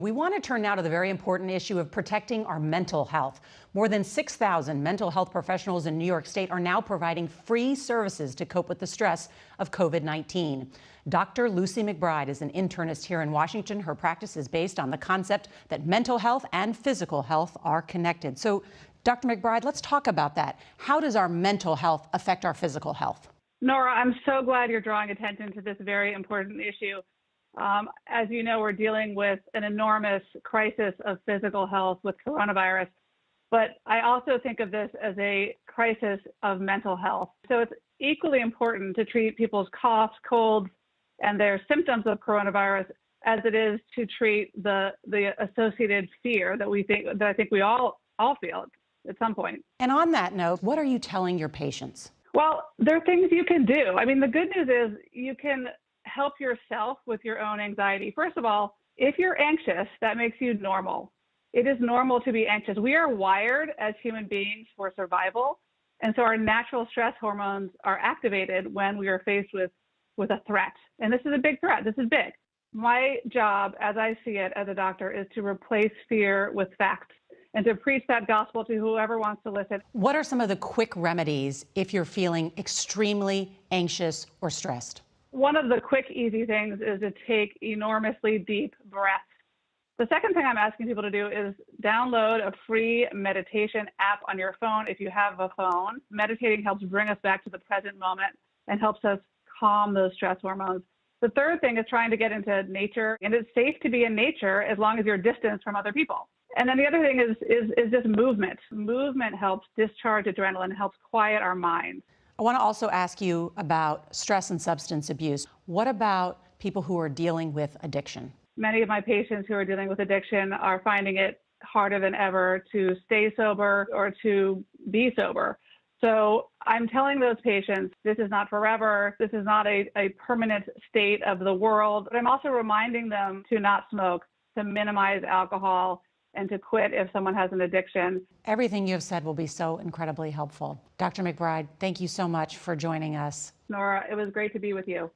We want to turn now to the very important issue of protecting our mental health. More than 6,000 mental health professionals in New York State are now providing free services to cope with the stress of COVID-19. Dr. Lucy McBride is an internist here in Washington. Her practice is based on the concept that mental health and physical health are connected. So, Dr. McBride, let's talk about that. How does our mental health affect our physical health? Nora, I'm so glad you're drawing attention to this very important issue. As you know, we're dealing with an enormous crisis of physical health with coronavirus, but I also think of this as a crisis of mental health. So it's equally important to treat people's coughs, colds, and their symptoms of coronavirus as it is to treat the associated fear that I think we all feel at some point. And on that note, what are you telling your patients? Well, there are things you can do. I mean, the good news is you can help yourself with your own anxiety. First of all, if you're anxious, that makes you normal. It is normal to be anxious. We are wired as human beings for survival. And so our natural stress hormones are activated when we are faced with a threat. And this is a big threat. This is big. My job, as I see it as a doctor, is to replace fear with facts and to preach that gospel to whoever wants to listen. What are some of the quick remedies if you're feeling extremely anxious or stressed? One of the quick, easy things is to take enormously deep breaths. The second thing I'm asking people to do is download a free meditation app on your phone if you have a phone. Meditating helps bring us back to the present moment and helps us calm those stress hormones. The third thing is trying to get into nature, and it's safe to be in nature as long as you're distanced from other people. And then the other thing is just movement. Movement helps discharge adrenaline, helps quiet our minds. I want to also ask you about stress and substance abuse. What about people who are dealing with addiction? Many of my patients who are dealing with addiction are finding it harder than ever to stay sober or to be sober. So I'm telling those patients, this is not forever. This is not a permanent state of the world. But I'm also reminding them to not smoke, to minimize alcohol, and to quit if someone has an addiction. Everything you have said will be so incredibly helpful. Dr. McBride, thank you so much for joining us. Nora, it was great to be with you.